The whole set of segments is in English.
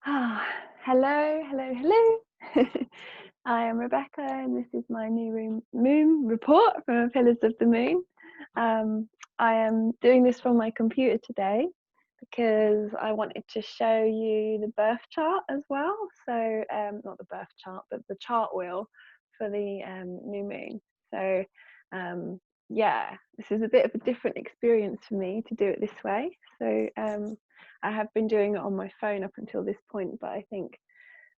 Ah, hello, hello, hello. I am Rebecca, and this is my new moon report from Pillars of the Moon. I am doing this from my computer today because I wanted to show you the birth chart as well. So, not the birth chart, but the chart wheel for the new moon. So, yeah, this is a bit of a different experience for me to do it this way. So, I have been doing it on my phone up until this point, but I think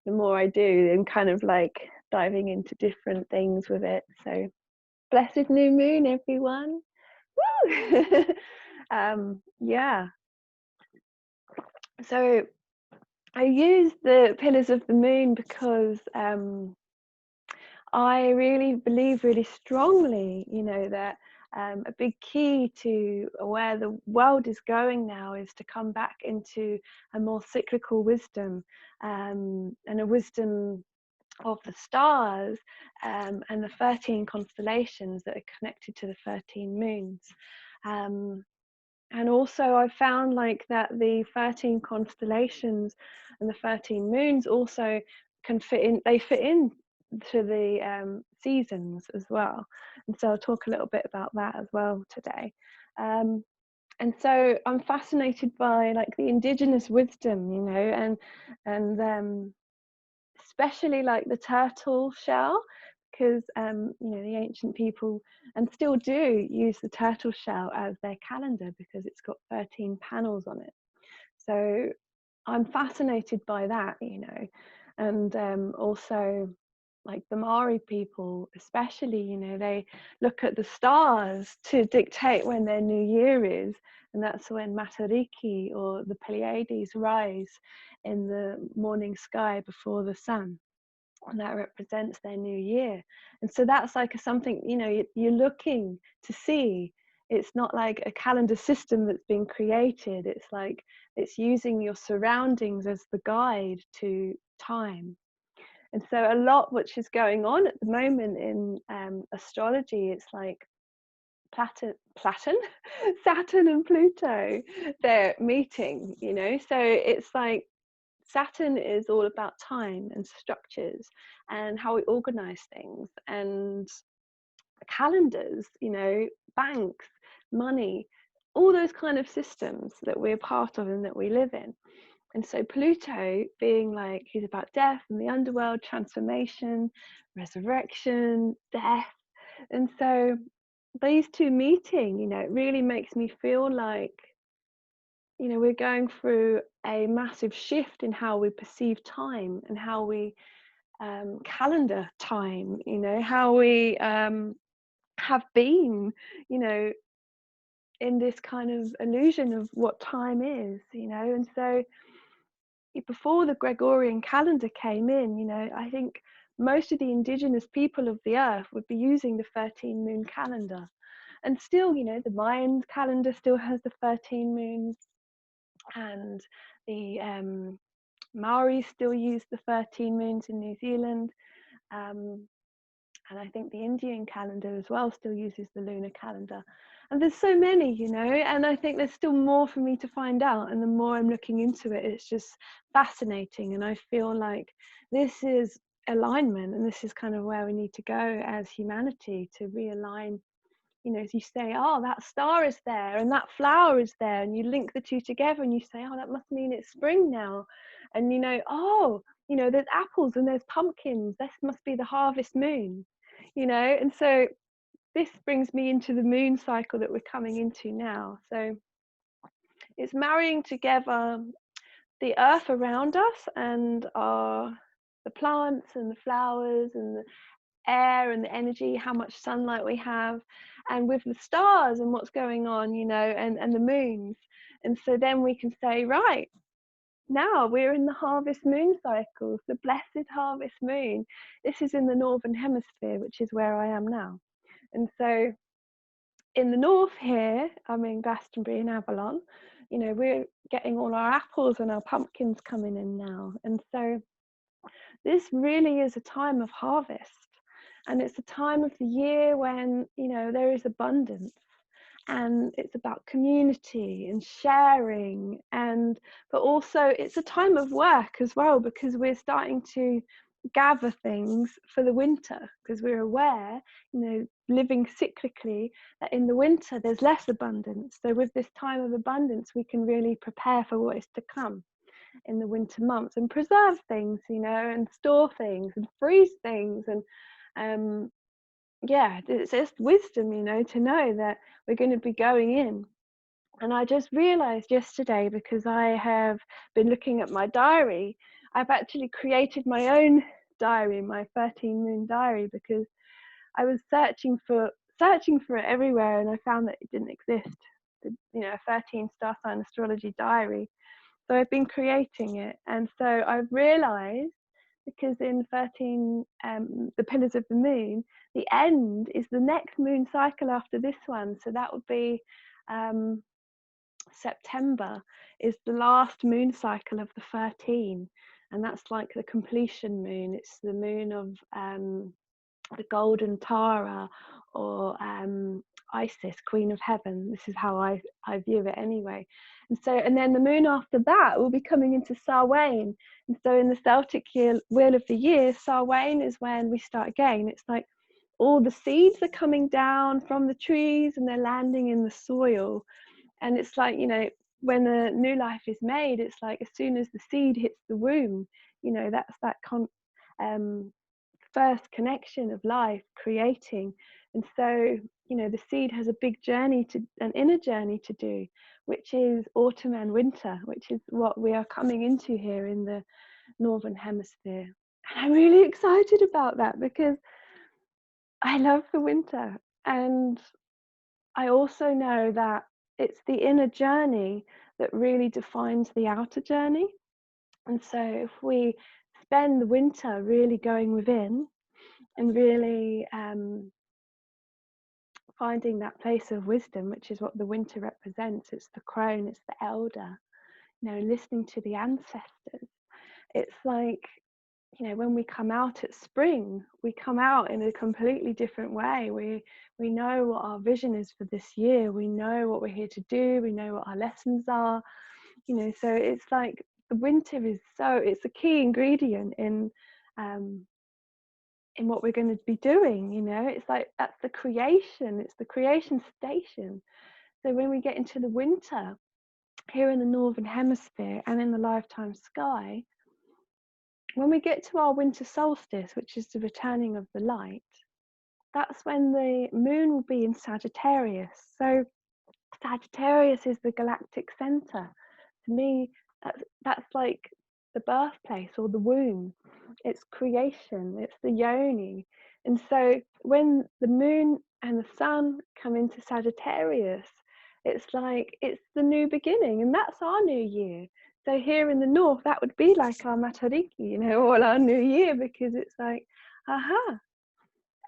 the more I do, I'm kind of like diving into different things with it. So, blessed new moon, everyone! Woo! Yeah. So I use the pillars of the moon because I really believe really strongly, that a big key to where the world is going now is to come back into a more cyclical wisdom, and a wisdom of the stars, and the 13 constellations that are connected to the 13 moons. And also I found like that the 13 constellations and the 13 moons also they fit in to the seasons as well. And so I'll talk a little bit about that as well today. And so I'm fascinated by like the indigenous wisdom, and especially like the turtle shell, because the ancient people and still do use the turtle shell as their calendar because it's got 13 panels on it. So I'm fascinated by that, and also like the Maori people especially, they look at the stars to dictate when their new year is, and that's when Matariki or the Pleiades rise in the morning sky before the sun, and that represents their new year. And so that's like something, you're looking to see. It's not like a calendar system that's been created. It's like it's using your surroundings as the guide to time. And so a lot which is going on at the moment in astrology, it's like Saturn and Pluto, they're meeting, so it's like Saturn is all about time and structures and how we organize things and calendars, banks, money, all those kind of systems that we're part of and that we live in. And so Pluto being like, he's about death and the underworld, transformation, resurrection, death. And so these two meeting, it really makes me feel like, we're going through a massive shift in how we perceive time and how we calendar time, how we have been, in this kind of illusion of what time is, and so before the Gregorian calendar came in, I think most of the indigenous people of the earth would be using the 13 moon calendar. And still, the Mayan calendar still has the 13 moons, and the Maoris still use the 13 moons in New Zealand. And I think the Indian calendar as well still uses the lunar calendar. And there's so many, and I think there's still more for me to find out. And the more I'm looking into it, it's just fascinating. And I feel like this is alignment, and this is kind of where we need to go as humanity to realign. As you say, oh, that star is there and that flower is there, and you link the two together and you say, oh, that must mean it's spring now. And oh, there's apples and there's pumpkins, this must be the harvest moon. And so this brings me into the moon cycle that we're coming into now. So it's marrying together the earth around us and the plants and the flowers and the air and the energy, how much sunlight we have, and with the stars and what's going on, and the moons. And so then we can say, right, now we're in the harvest moon cycle, the blessed harvest moon. This is in the northern hemisphere, which is where I am now. And so in the north here, I'm in Glastonbury in Avalon, we're getting all our apples and our pumpkins coming in now. And so this really is a time of harvest. And it's a time of the year when, there is abundance. and it's about community and sharing, but also it's a time of work as well, because we're starting to gather things for the winter, because we're aware, living cyclically, that in the winter there's less abundance. So with this time of abundance, we can really prepare for what is to come in the winter months and preserve things, and store things and freeze things. And it's just wisdom, to know that we're going to be going in. And I just realized yesterday, because I have been looking at my diary, I've actually created my own diary, my 13 moon diary, because I was searching for it everywhere, and I found that it didn't exist. A 13 star sign astrology diary. So I've been creating it, and so I've realized, because in 13, the pillars of the moon, the end is the next moon cycle after this one. So that would be September is the last moon cycle of the 13, and that's like the completion moon. It's the moon of the golden Tara, or Isis, Queen of Heaven. This is how I view it anyway. And then the moon after that will be coming into Samhain. And so in the Celtic wheel of the year, Samhain is when we start again. It's like all the seeds are coming down from the trees and they're landing in the soil. And it's like, when a new life is made, it's like as soon as the seed hits the womb, that's that first connection of life creating. And so, the seed has a big journey, an inner journey to do, which is autumn and winter, which is what we are coming into here in the Northern Hemisphere. And I'm really excited about that, because I love the winter. And I also know that it's the inner journey that really defines the outer journey. And so if we spend the winter really going within and really finding that place of wisdom, which is what the winter represents, it's the crone, it's the elder, listening to the ancestors. It's like, when we come out at spring, we come out in a completely different way. We know what our vision is for this year. We know what we're here to do. We know what our lessons are. So it's like the winter it's a key ingredient in what we're going to be doing. It's like that's the creation. It's the creation station. So when we get into the winter here in the Northern Hemisphere and in the lifetime sky, when we get to our winter solstice, which is the returning of the light, that's when the moon will be in Sagittarius. So Sagittarius is the galactic center. To me, that's like the birthplace or the womb. It's creation, it's the yoni. And so when the moon and the sun come into Sagittarius, it's like it's the new beginning, and that's our new year. So here in the north, that would be like our Matariki, all our new year, because it's like, aha.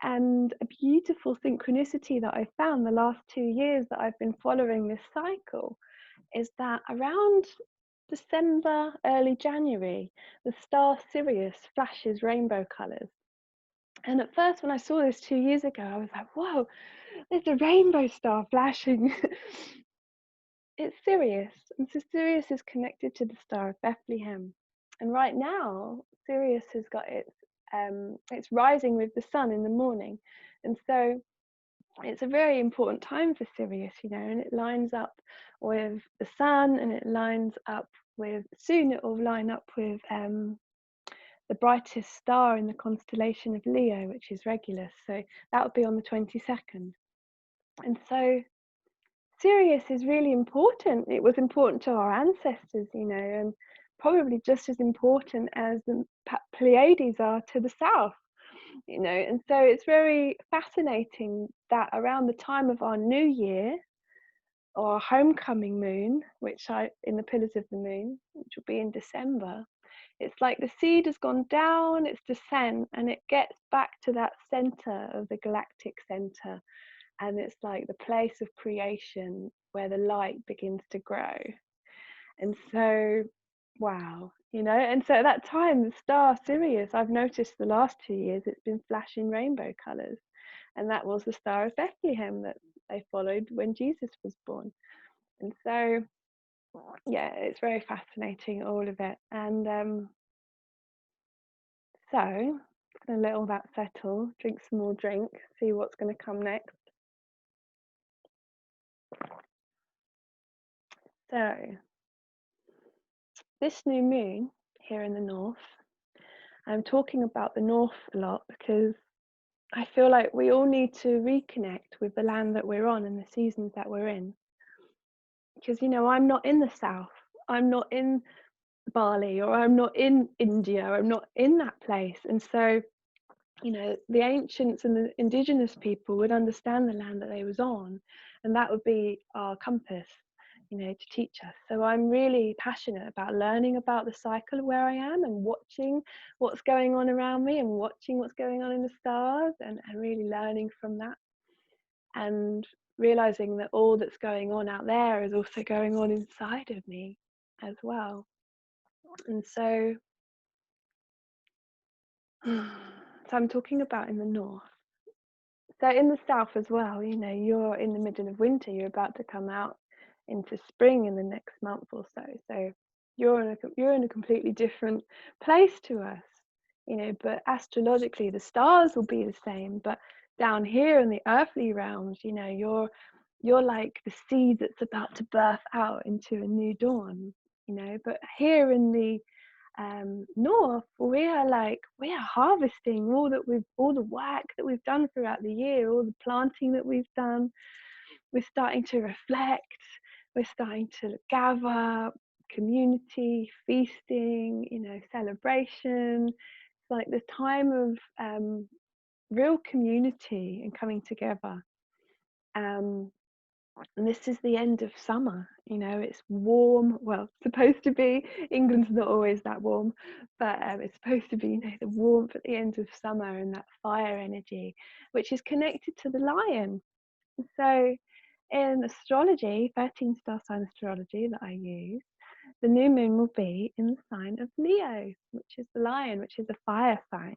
And a beautiful synchronicity that I found the last 2 years that I've been following this cycle is that around December, early January, the star Sirius flashes rainbow colours. And at first, when I saw this 2 years ago, I was like, whoa, there's a rainbow star flashing. It's Sirius, and so Sirius is connected to the star of Bethlehem. And right now, Sirius has got it's rising with the sun in the morning. And so it's a very important time for Sirius, and it lines up with the sun, and it lines up with, soon it will line up with the brightest star in the constellation of Leo, which is Regulus. So that would be on the 22nd. And so Sirius is really important. It was important to our ancestors, and probably just as important as the Pleiades are to the south. And so it's very fascinating that around the time of our new year, or our homecoming moon, in the pillars of the moon, which will be in December, it's like the seed has gone down its descent, and it gets back to that center of the galactic center, and it's like the place of creation where the light begins to grow. And so, wow, and so at that time, the star Sirius, I've noticed the last 2 years, it's been flashing rainbow colors. And that was the star of Bethlehem that they followed when Jesus was born. And so, yeah, it's very fascinating, all of it. And so, going to let all that settle, drink some more drink, see what's going to come next. So, this new moon here in the north, I'm talking about the north a lot because I feel like we all need to reconnect with the land that we're on and the seasons that we're in. Because, you know, I'm not in the south, I'm not in Bali, or I'm not in India, I'm not in that place. And so, you know, the ancients and the indigenous people would understand the land that they was on, and that would be our compass, you know, to teach us. So I'm really passionate about learning about the cycle of where I am and watching what's going on around me and watching what's going on in the stars, and really learning from that, and realizing that all that's going on out there is also going on inside of me as well. And so I'm talking about in the north. So in the south as well, you know, you're in the middle of winter, you're about to come out into spring in the next month or so. So you're in a completely different place to us, you know, but astrologically the stars will be the same. But down here in the earthly realms, you know, you're like the seed that's about to birth out into a new dawn, you know. But here in the north, we are harvesting all the work that we've done throughout the year, all the planting that we've done. We're starting to reflect, we're starting to gather, community, feasting, you know, celebration. It's like the time of real community and coming together. And this is the end of summer, you know, it's warm. Well, it's supposed to be. England's not always that warm, but it's supposed to be, you know, the warmth at the end of summer and that fire energy, which is connected to the lion. So in astrology, 13 star sign astrology that I use, the new moon will be in the sign of Leo, which is the lion, which is a fire sign.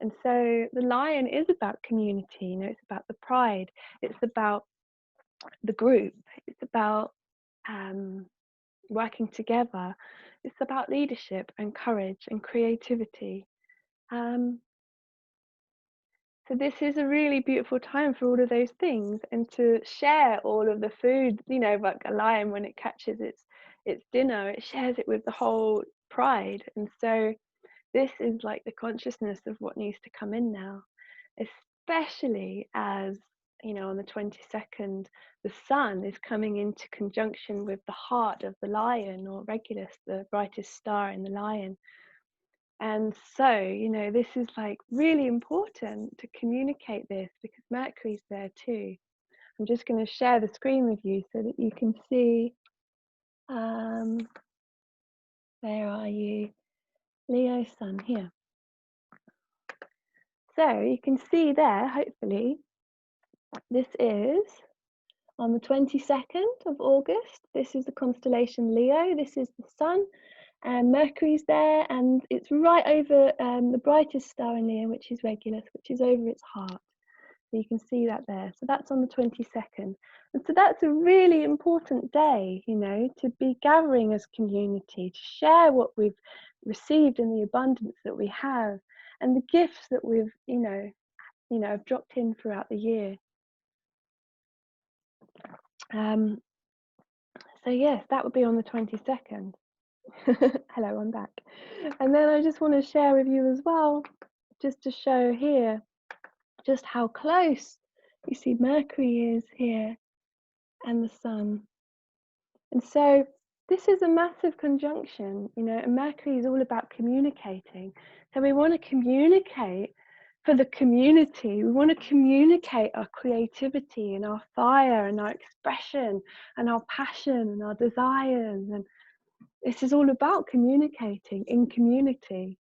And so the lion is about community, you know, it's about the pride, it's about the group, it's about working together, it's about leadership and courage and creativity. So this is a really beautiful time for all of those things, and to share all of the food, you know, like a lion when it catches its dinner, it shares it with the whole pride. And so this is like the consciousness of what needs to come in now, especially as, you know, on the 22nd, the sun is coming into conjunction with the heart of the lion, or Regulus, the brightest star in the lion. And so, you know, this is like really important to communicate this, because Mercury's there too. I'm just going to share the screen with you so that you can see. Where are you? Leo sun here. So you can see there, hopefully, this is on the 22nd of August. This is the constellation Leo. This is the sun, and Mercury's there, and it's right over the brightest star in Leo, which is Regulus, which is over its heart. So you can see that there. So that's on the 22nd. And so that's a really important day, you know, to be gathering as community, to share what we've received and the abundance that we have, and the gifts that we've, you know, dropped in throughout the year. So yes, that would be on the 22nd. Hello, I'm back. And then I just want to share with you as well, just to show here just how close you see Mercury is here and the sun. And so this is a massive conjunction, you know, and Mercury is all about communicating. So we want to communicate for the community. We want to communicate our creativity and our fire and our expression and our passion and our desires. And this is all about communicating in community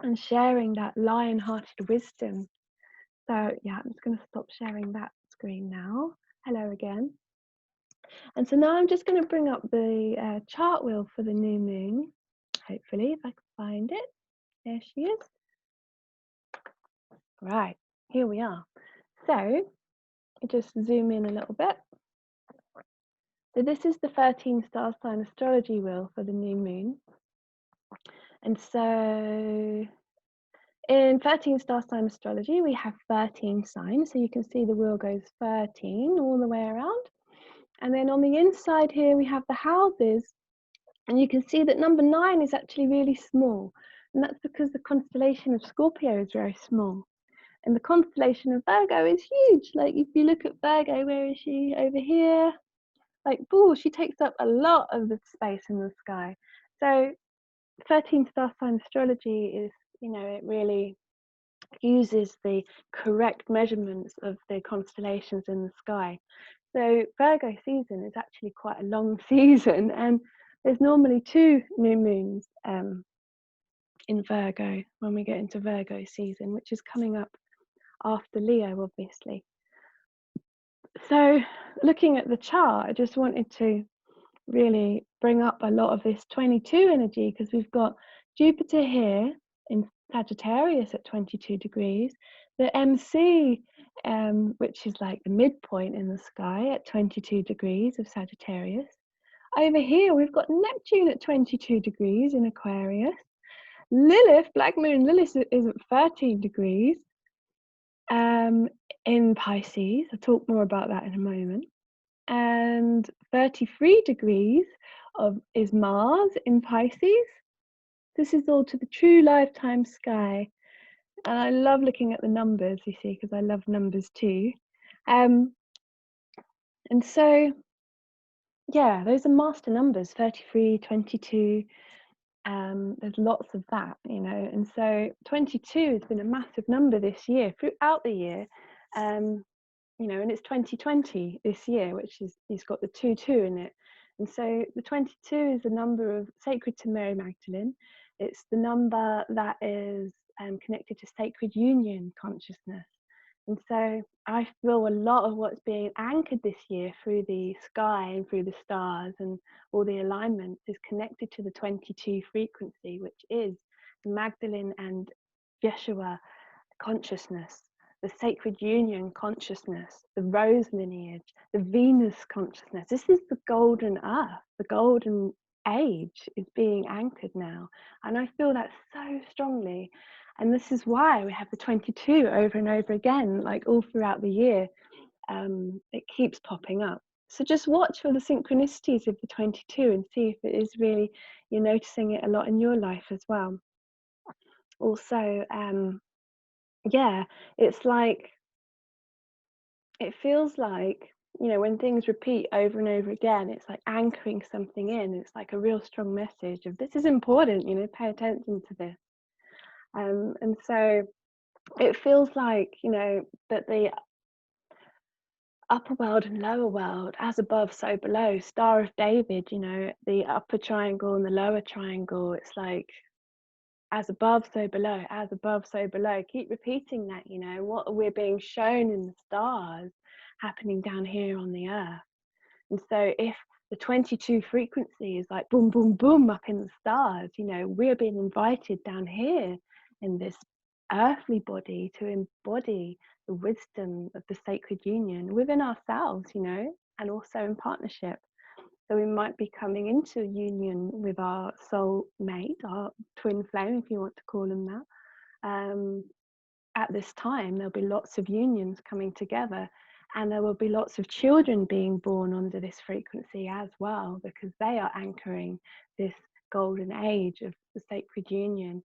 and sharing that lion-hearted wisdom. So yeah, I'm just going to stop sharing that screen now. Hello again. And so now I'm just going to bring up the chart wheel for the new moon, hopefully, if I can find it. There she is. Right, here we are. So me just zoom in a little bit. So this is the 13 star sign astrology wheel for the new moon. And so in 13 star sign astrology, we have 13 signs. So you can see the wheel goes 13 all the way around. And then on the inside here, we have the houses. And you can see that number 9 is actually really small. And that's because the constellation of Scorpio is very small. And the constellation of Virgo is huge. Like if you look at Virgo, where is she? Over here. Like, boo, she takes up a lot of the space in the sky. So 13 star sign astrology is, it really uses the correct measurements of the constellations in the sky. So Virgo season is actually quite a long season, and there's normally 2 new moons in Virgo when we get into Virgo season, which is coming up after Leo, obviously. So looking at the chart, I just wanted to really bring up a lot of this 22 energy, because we've got Jupiter here in Sagittarius at 22 degrees, the MC, which is like the midpoint in the sky at 22 degrees of Sagittarius. Over here, we've got Neptune at 22 degrees in Aquarius. Lilith, Black Moon Lilith, is at 13 degrees in Pisces. I'll talk more about that in a moment. And 33 degrees is Mars in Pisces. This is all to the true lifetime sky. And I love looking at the numbers, you see, because I love numbers too. And so, yeah, those are master numbers, 33, 22. There's lots of that, and so 22 has been a massive number this year, throughout the year. And it's 2020 this year, which is, it's got the 22 in it. And so the 22 is the number of sacred to Mary Magdalene. It's the number that is connected to sacred union consciousness. And so I feel a lot of what's being anchored this year through the sky and through the stars and all the alignments is connected to the 22 frequency, which is Magdalene and Yeshua consciousness, the sacred union consciousness, the rose lineage, the Venus consciousness. This is the golden earth, the golden age is being anchored now. And I feel that so strongly. And this is why we have the 22 over and over again, like all throughout the year. It keeps popping up. So just watch for the synchronicities of the 22 and see if it is really, you're noticing it a lot in your life as well. Also, yeah, it's like, it feels like, when things repeat over and over again, it's like anchoring something in. It's like a real strong message of this is important, pay attention to this. And so it feels like, that the upper world and lower world, as above, so below, Star of David, the upper triangle and the lower triangle, it's like, as above, so below, as above, so below. Keep repeating that, what we're being shown in the stars happening down here on the earth. And so if the 22 frequency is like boom, boom, boom up in the stars, we're being invited down here in this earthly body to embody the wisdom of the sacred union within ourselves, and also in partnership. So we might be coming into union with our soul mate, our twin flame, if you want to call them that. At this time, there'll be lots of unions coming together, and there will be lots of children being born under this frequency as well, because they are anchoring this golden age of the sacred union.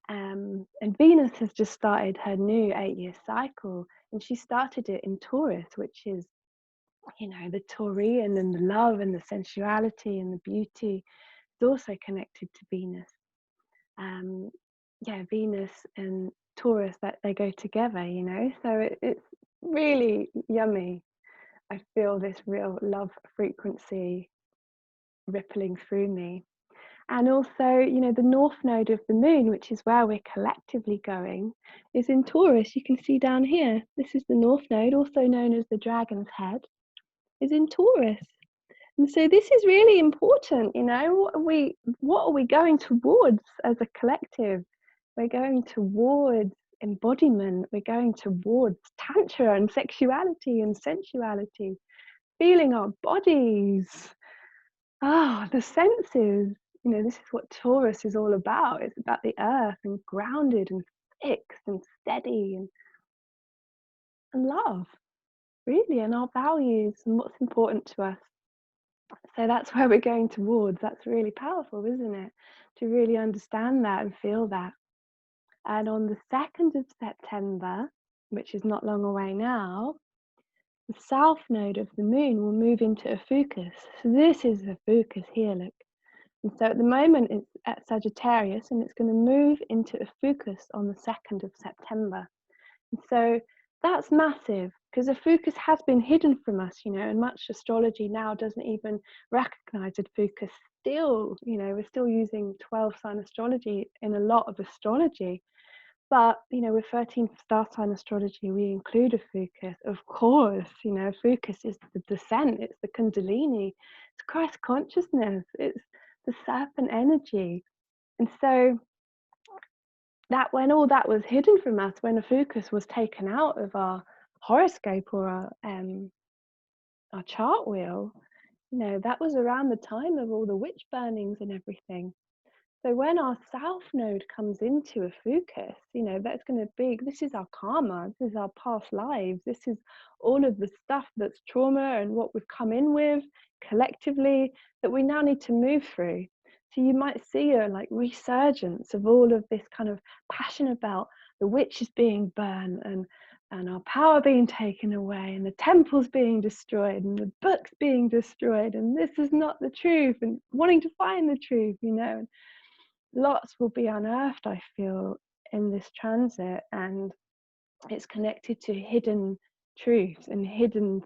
And Venus has just started her new 8-year cycle, and she started it in Taurus, which is, the Taurian and the love and the sensuality and the beauty. It's also connected to Venus. Venus and Taurus, that they go together, so it's really yummy. I feel this real love frequency rippling through me. And also, the north node of the moon, which is where we're collectively going, is in Taurus. You can see down here, this is the north node, also known as the dragon's head, is in Taurus. And so this is really important, what are we going towards as a collective? We're going towards embodiment. We're going towards tantra and sexuality and sensuality, feeling our bodies. The senses. This is what Taurus is all about. It's about the earth and grounded and fixed and steady and love, really, and our values and what's important to us. So that's where we're going towards. That's really powerful, isn't it? To really understand that and feel that. And on the 2nd of September, which is not long away now, the south node of the moon will move into Ophiuchus. So this is Ophiuchus here, look. And so at the moment it's at Sagittarius, and it's going to move into Ophiuchus on the 2nd of September. And so that's massive, because Ophiuchus has been hidden from us, and much astrology now doesn't even recognize Ophiuchus still. We're still using 12 sign astrology in a lot of astrology. But, with 13th star sign astrology, we include Ophiuchus, of course. Ophiuchus is the descent, it's the Kundalini, it's Christ consciousness, it's the serpent energy. And so that when all that was hidden from us, when Ophiuchus was taken out of our horoscope or our chart wheel, that was around the time of all the witch burnings and everything. So when our south node comes into Ophiuchus, that's going to be, this is our karma, this is our past lives, this is all of the stuff that's trauma and what we've come in with collectively that we now need to move through. So you might see a resurgence of all of this kind of passion about the witches being burned and our power being taken away and the temples being destroyed and the books being destroyed and this is not the truth and wanting to find the truth, Lots will be unearthed, I feel, in this transit, and it's connected to hidden truths and hidden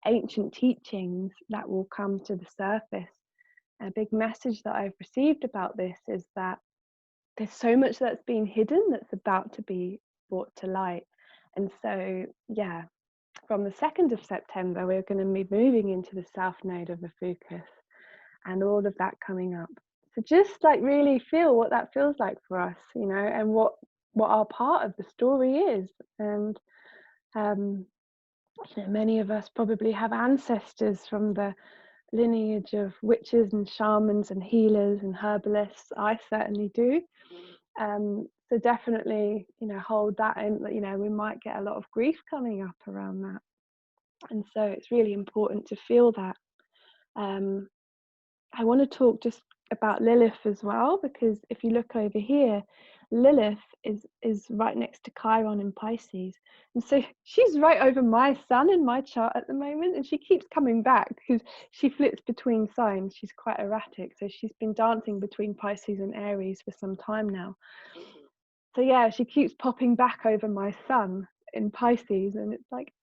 ancient teachings that will come to the surface. A big message that I've received about this is that there's so much that's been hidden that's about to be brought to light. And so, from the 2nd of September, we're going to be moving into the south node of Ophiuchus and all of that coming up. So just really feel what that feels like for us, and what our part of the story is. And many of us probably have ancestors from the lineage of witches and shamans and healers and herbalists. I certainly do. So definitely, hold that in. We might get a lot of grief coming up around that, and so it's really important to feel that. I want to talk just about Lilith as well, because if you look over here, Lilith is right next to Chiron in Pisces, and so she's right over my sun in my chart at the moment, and she keeps coming back because she flips between signs. She's quite erratic, so she's been dancing between Pisces and Aries for some time now. So she keeps popping back over my sun in Pisces, and it's like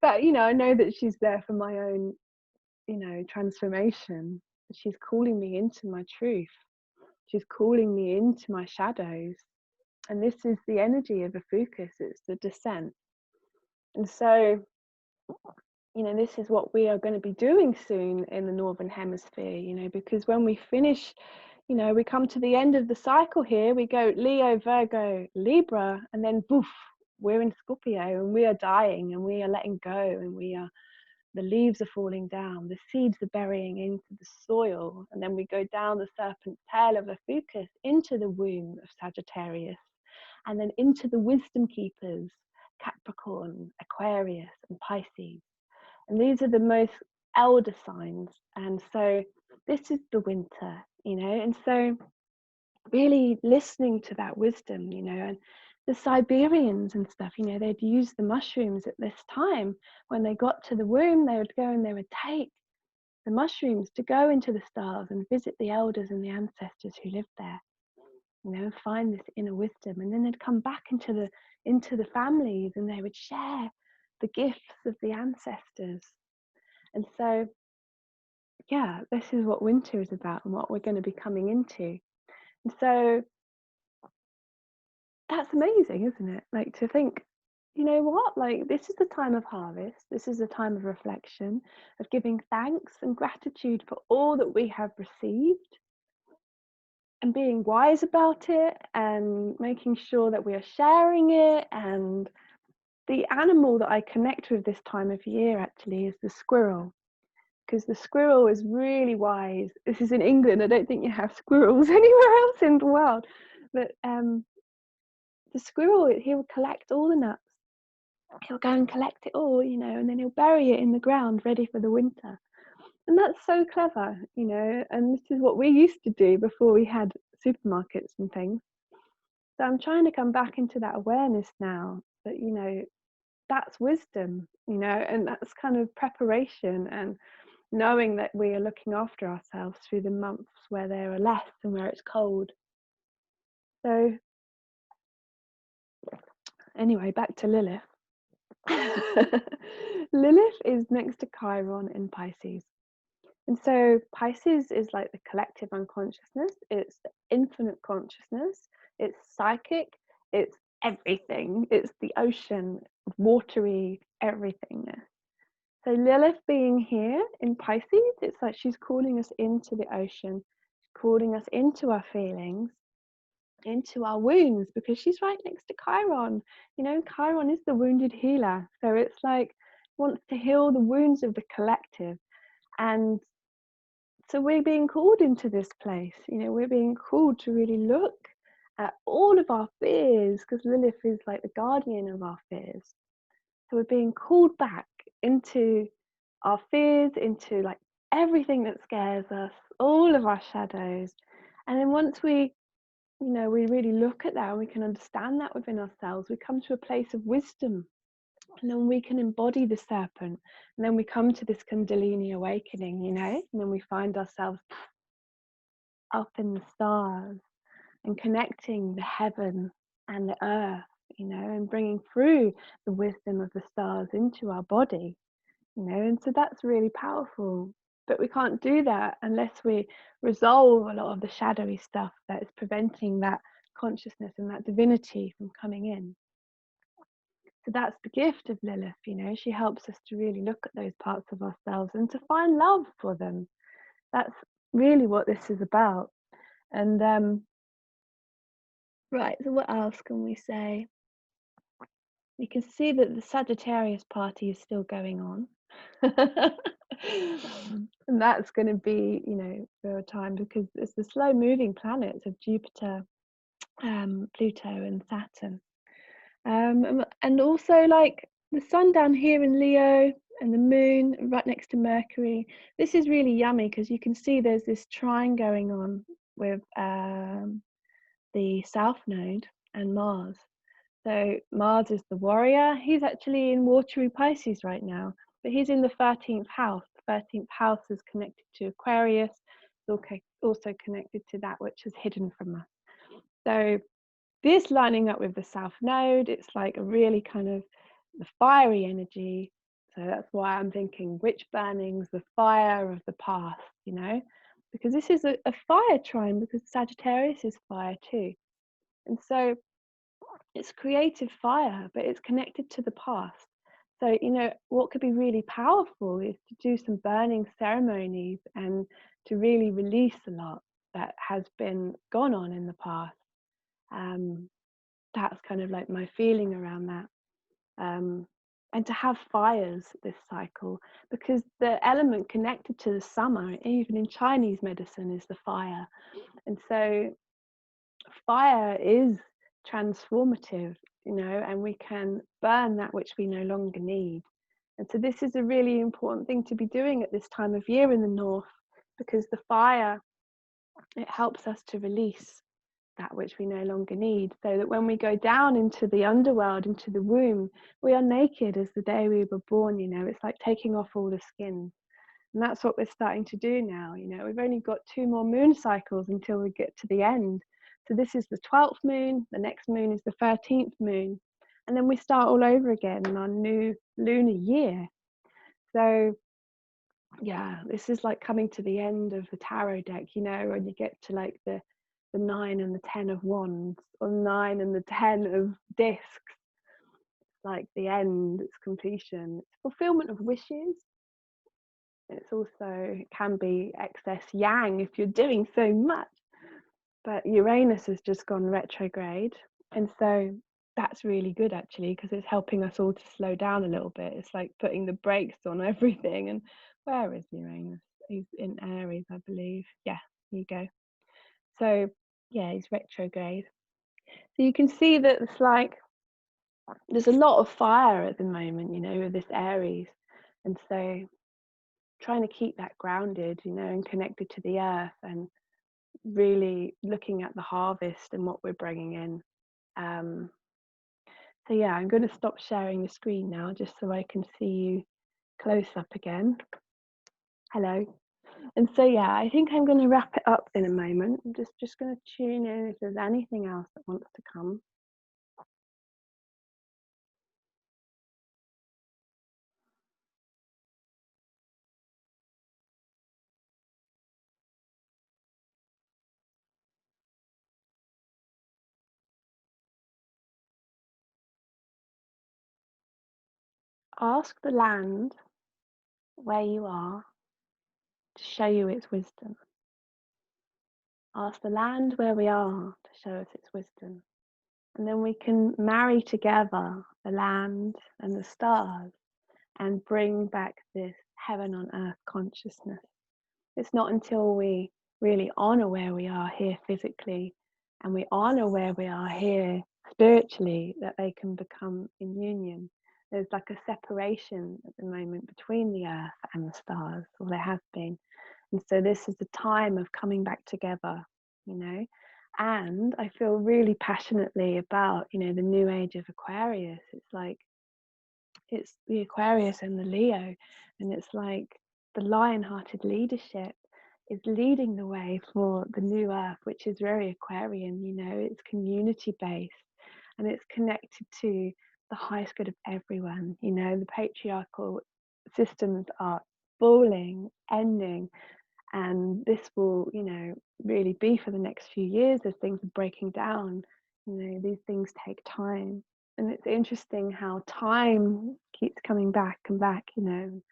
but I know that she's there for my own transformation. She's calling me into my truth. She's calling me into my shadows. And this is the energy of Ophiuchus, it's the descent. And so, this is what we are going to be doing soon in the Northern Hemisphere, because when we finish, we come to the end of the cycle here, we go Leo, Virgo, Libra, and then poof, we're in Scorpio and we are dying and we are letting go and the leaves are falling down, the seeds are burying into the soil, and then we go down the serpent's tail of Ophiuchus into the womb of Sagittarius, and then into the wisdom keepers, Capricorn, Aquarius, and Pisces. And these are the most elder signs, and so this is the winter, and so really listening to that wisdom, and the Siberians and stuff, they'd use the mushrooms at this time. When they got to the womb, they would go and they would take the mushrooms to go into the stars and visit the elders and the ancestors who lived there, find this inner wisdom. And then they'd come back into the families and they would share the gifts of the ancestors. And so, this is what winter is about and what we're going to be coming into. And so that's amazing, isn't it? To think, this is the time of harvest. This is a time of reflection, of giving thanks and gratitude for all that we have received. and being wise about it and making sure that we are sharing it. And the animal that I connect with this time of year actually is the squirrel, because the squirrel is really wise. This is in England. I don't think you have squirrels anywhere else in the world, but the squirrel, he will collect all the nuts. He'll go and collect it all, you know, and then he'll bury it in the ground ready for the winter. And that's so clever, you know, and this is what we used to do before we had supermarkets and things. So I'm trying to come back into that awareness now that, you know, that's wisdom, you know, and that's kind of preparation and knowing that we are looking after ourselves through the months where there are less and where it's cold. So anyway, back to Lilith. Lilith is next to Chiron in Pisces. And so Pisces is like the collective unconsciousness, it's the infinite consciousness, it's psychic, it's everything, it's the ocean, watery everythingness. So Lilith being here in Pisces, it's like she's calling us into the ocean, calling us into our feelings, into our wounds, because she's right next to Chiron. You know, Chiron is the wounded healer. So it's like wants to heal the wounds of the collective. And so we're being called into this place, you know, we're being called to really look at all of our fears, because Lilith is like the guardian of our fears. So we're being called back into our fears, into like everything that scares us, all of our shadows. And then once we, you know, we really look at that and we can understand that within ourselves, we come to a place of wisdom. And then we can embody the serpent. And then we come to this Kundalini awakening, you know, and then we find ourselves up in the stars and connecting the heaven and the earth, you know, and bringing through the wisdom of the stars into our body, you know, and so that's really powerful. But we can't do that unless we resolve a lot of the shadowy stuff that is preventing that consciousness and that divinity from coming in. So that's the gift of Lilith, you know, she helps us to really look at those parts of ourselves and to find love for them. That's really what this is about. And right, so what else can we say? You can see that the Sagittarius party is still going on. And that's going to be, you know, for a time, because it's the slow moving planets of Jupiter, Pluto and Saturn. And also like the sun down here in Leo and the moon right next to Mercury. This is really yummy because you can see there's this trine going on with the South Node and Mars. So Mars is the warrior. He's actually in watery Pisces right now, but he's in the 13th house. The 13th house is connected to Aquarius. It's also connected to that which is hidden from us. So this lining up with the South Node, it's like a really kind of the fiery energy. So that's why I'm thinking witch burnings, the fire of the past, you know, because this is a fire trine, because Sagittarius is fire too. And so it's creative fire, but it's connected to the past. So, you know, what could be really powerful is to do some burning ceremonies and to really release a lot that has been gone on in the past. That's kind of like my feeling around that. And to have fires this cycle, because the element connected to the summer, even in Chinese medicine, is the fire. And so fire is transformative, you know, and we can burn that which we no longer need. And so this is a really important thing to be doing at this time of year in the north, because the fire, it helps us to release that which we no longer need, so that when we go down into the underworld, into the womb, we are naked as the day we were born, you know. It's like taking off all the skins. And that's what we're starting to do now, you know. We've only got 2 more moon cycles until we get to the end. So this is the 12th moon, the next moon is the 13th moon, and then we start all over again in our new lunar year. So yeah, this is like coming to the end of the tarot deck, you know, when you get to like the 9 and the 10 of wands, or 9 and the 10 of discs. It's like the end, it's completion, it's fulfillment of wishes. It's also, it can be excess yang if you're doing so much. but Uranus has just gone retrograde, and so that's really good actually, because it's helping us all to slow down a little bit. It's like putting the brakes on everything. And where is Uranus? He's in Aries, I believe. Yeah, here you go. So yeah, he's retrograde. So you can see that it's like there's a lot of fire at the moment, you know, with this Aries. And so trying to keep that grounded, you know, and connected to the earth, and really looking at the harvest and what we're bringing in. So yeah, I'm going to stop sharing the screen now just so I can see you close up again. Hello. And so yeah, I think I'm going to wrap it up in a moment. I'm just going to tune in if there's anything else that wants to come. Ask the land where you are to show you its wisdom. Ask the land where we are to show us its wisdom. And then we can marry together the land and the stars and bring back this heaven on earth consciousness. It's not until we really honor where we are here physically and we honor where we are here spiritually that they can become in union. There's like a separation at the moment between the earth and the stars, or there has been. And so this is the time of coming back together, you know. And I feel really passionately about, you know, the new age of Aquarius. It's like, it's the Aquarius and the Leo, and it's like the lion-hearted leadership is leading the way for the new earth, which is very Aquarian, you know. It's community based and it's connected to the highest good of everyone, you know. The patriarchal systems are falling, ending, and this will, you know, really be for the next few years as things are breaking down. You know, these things take time, and it's interesting how time keeps coming back and back, you know,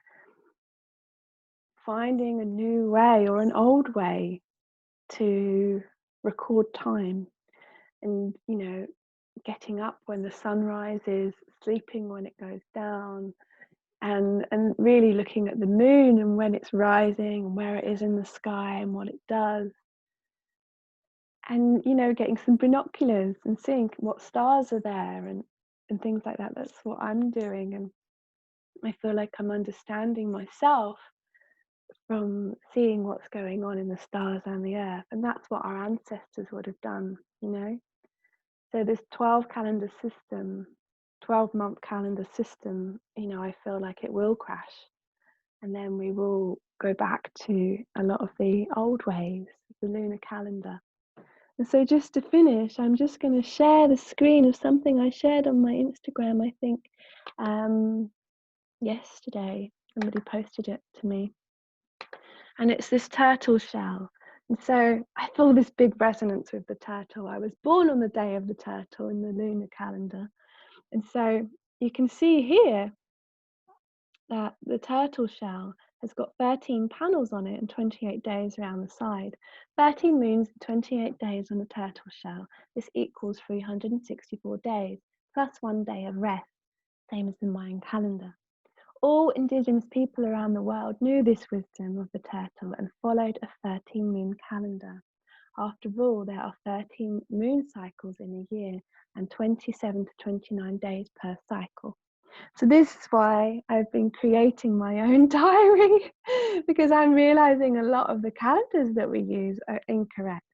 finding a new way or an old way to record time, and, you know, getting up when the sun rises, sleeping when it goes down, and really looking at the moon and when it's rising and where it is in the sky and what it does. And, you know, getting some binoculars and seeing what stars are there, and things like that. That's what I'm doing, and I feel like I'm understanding myself from seeing what's going on in the stars and the earth. And that's what our ancestors would have done, you know. So this 12 calendar system, 12-month calendar system, you know, I feel like it will crash, and then we will go back to a lot of the old ways, the lunar calendar. And so just to finish, I'm just going to share the screen of something I shared on my Instagram, I think, yesterday. Somebody posted it to me. And it's this turtle shell. And so I feel this big resonance with the turtle. I was born on the day of the turtle in the lunar calendar. And so you can see here that the turtle shell has got 13 panels on it and 28 days around the side. 13 moons and 28 days on a turtle shell. This equals 364 days, plus 1 day of rest, same as the Mayan calendar. All indigenous people around the world knew this wisdom of the turtle and followed a 13-moon calendar. After all, there are 13 moon cycles in a year and 27 to 29 days per cycle. So this is why I've been creating my own diary, because I'm realizing a lot of the calendars that we use are incorrect.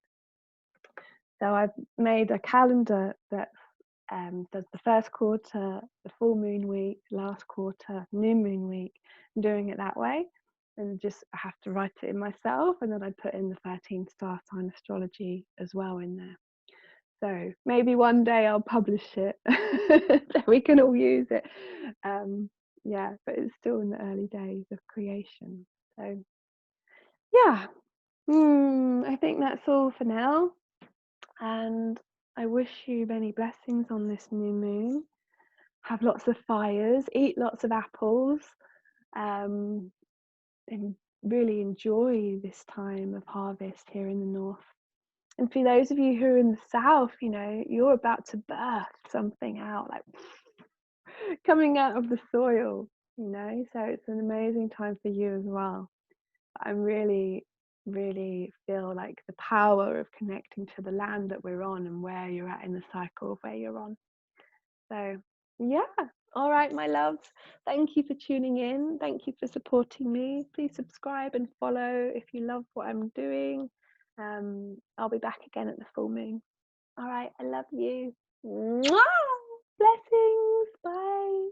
So I've made a calendar that does the first quarter, the full moon week, last quarter, new moon week. I'm doing it that way, and just I have to write it in myself, and then I put in the 13 star sign astrology as well in there. So maybe one day I'll publish it so we can all use it. Yeah, but it's still in the early days of creation. So yeah, I think that's all for now. And I wish you many blessings on this new moon. Have lots of fires, eat lots of apples, and really enjoy this time of harvest here in the north. And for those of you who are in the south, you know, you're about to birth something out, like coming out of the soil, you know, so it's an amazing time for you as well. I really feel like the power of connecting to the land that we're on and where you're at in the cycle of where you're on. So yeah, all right, my loves, thank you for tuning in, thank you for supporting me. Please subscribe and follow if you love what I'm doing. I'll be back again at the full moon. All right, I love you. Mwah! Blessings. Bye.